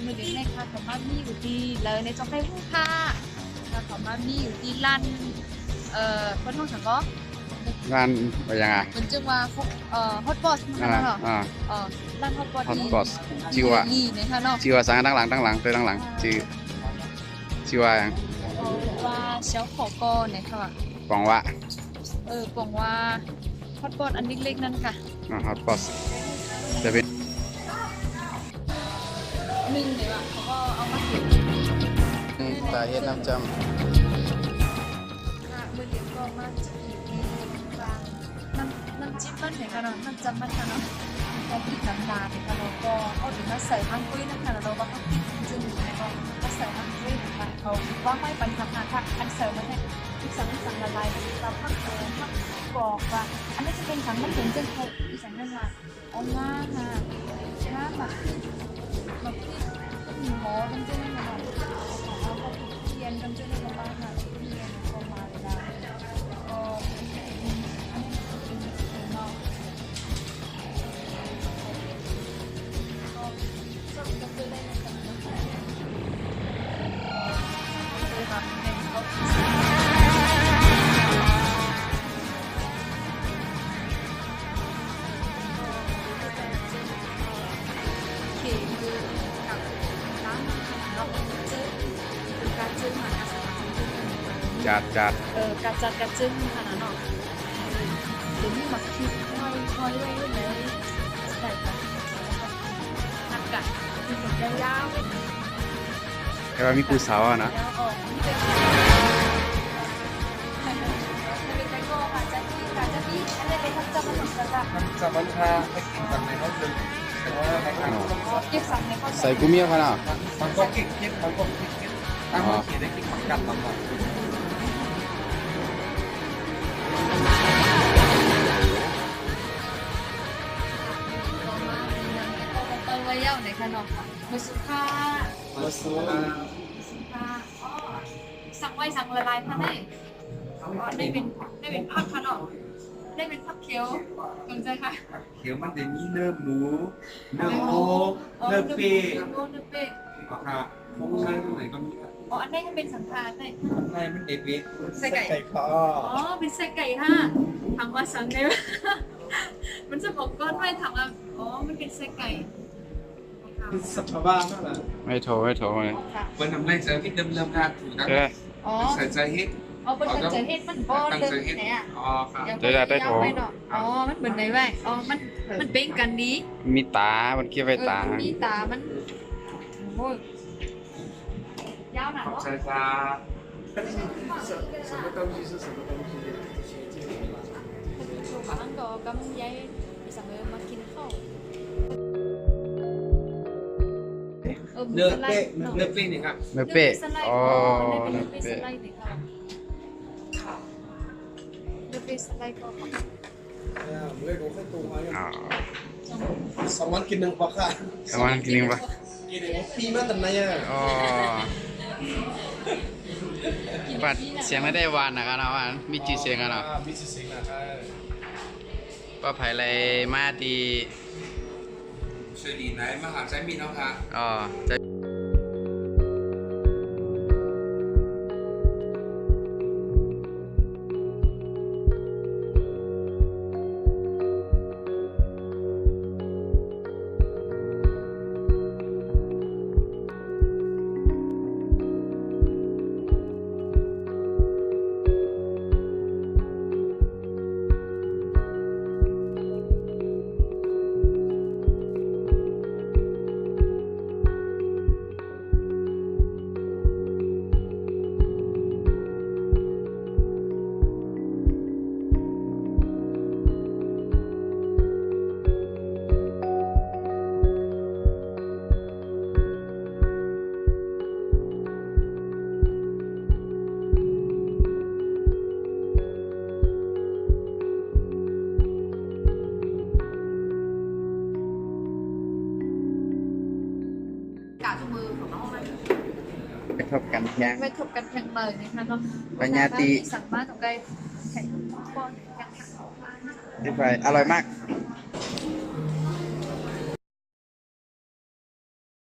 มือเด็กในค่ะของมามีอยู่ที่เลยในจงได้ผู้ค่ะค่ะของมามีอยู่ที่ลั่นคนห้องสังก็ร้านว่ายังไงมันจึงว่าฮอตบอสมันนะเหรอลั่นฮอตบอส Hot Boss ชื่อว่า ลีนะคะเนาะ ชื่อว่าสั่งตั้งหลังชื่อว่ายัง ว่าเช้าขอกอเนี่ยค่ะ ปองวะ บอกว่าฮอตบอสอันเล็กๆนั่นค่ะ Hot Boss จะเป็น หนึ่งเลยว่ะเขาก็เอามาเก็บ ตาเฮ็ดน้ำจ ค่ะมือเดียวก็มาจะอยู่ที่กลางน้ำจิ้มมันเห็นกันเนาะน้ำจำมันค่ะเนาะก็พริกน้ำตาลค่ะเราก็เอาถึงมาใส่ทั้งกุ้ยนะคะแล้วเราก็ต้องพริกจึงแล้วก็มาใส่ทั้งกุ้ยนะคะเขาว่าไม่ปันสัมผัสค่ะอันเสริมมันให้อีสังละลายเราพักพักกรอกว่าอันนี้จะเป็นสังมันถึงจึงเขาอีสังนั่นว่าเอาง่าค่ะง่าแบบมีหมอมันจึงมาเอาไปเทียนมันจึงมาบ้านค่ะเทียนก็มาเลยนะก็อันนี้เป็นเนาะก็ชอบจะซื้อได้ในตลาดนะคะเลยค่ะเป็นเขาจัด กระจัดกระจึ้งขนาดเนาะหรือมีหมักคิดค่อยไว้เลยใส่ไปหักกะมีผมยาวแต่ว่ามีกูสาวอะนะ แล้วออกนี่เป็นไก่โก้ค่ะจะที่อันนี้เป็นทับจับมันของกระจับ สามวันพาให้กินกันในห้องเลยแต่ว่าในทาง เก็บสั่งในข้อ ใส่กูเมียเขาน่ะ มันก็คิดมันก็คิดถ้าห้องเขียนได้กินเหมือนกันตลอด เอาไว้เย้าในขนมมือสุภา มาซื้อ สั่งไว้สั่งละลายท่านได้เป็นพักขนมได้เป็นพักเคี้ยวสนใจค่ะ เขียวมันจะมีเนื้อหมูเนื้อโอ๊กเนื้อเป๊ะ เนื้อเป๊ะ ครับพวกใช้ตรงไหนก็มี อ๋ออันนี้ก็เป็นสังขารได้ ใช่มันเด็ดเว้ย ไส้ไก่ คอ อ๋อเป็นไส้ไก่ค่ะทำมาสั่งได้ไหมมันจะบอกก้อนไว้ทำมาอ๋อมันเป็นไส้ไก่ สับบ้างนั่นแหละ ไม่โทรเลย เป็นน้ำแรงเจอที่เดิมๆนะถูกนะ เด้อ อ๋อ ใส่ใจเฮ็ด เอาเป็นเจอเฮ็ดมันบอลเลยไหนอ่ะ อ๋อครับ อ๋อมันเหมือนไหนแว่อ๋อมันเป็นกันนี้ มีตามันเกี่ยวไว้ตา มีตามันโอ้ยยาวหนา ขอบ เนาะ ใจจ้า 什么东西是什么东西？ ชูกับอังกอร์กำยัยสั่งเลยมากินข้าว เนื้อเป๊ะเนื้อเป๊ะนี่ครับ เนื้อเป๊ะ อ๋ อ๋ อ อ เนื้ เนื้ อ อ เป๊ะส เป๊ะ ไลด์นี่ค่ะเนื้อเป๊ะสไลด์ก็ 我那个会多花 อ๋อ 2วันกิน1ปอกค่ะ ประมาณกินนึงปะ กินปีมาตั้งไหนอ่ะ อ๋อปัดเสียงไม่ได้หวานนะครับนะว่ามีจีเสียงกันเนาะ มีสิงนะครับ ป้าไผ่ไรมาตี ช่วยดีไหนมหาใจมีน้องค่ะ อ๋อจะกาทุกมือของน้องเลย ไปทบกันยัง ไม่ทบกันแข่งเลยนะคะเนาะ ปัญญาตี สั่งมาตรงใกล้แข่งบอลแข่งขัน ที่ไปอร่อยมาก อ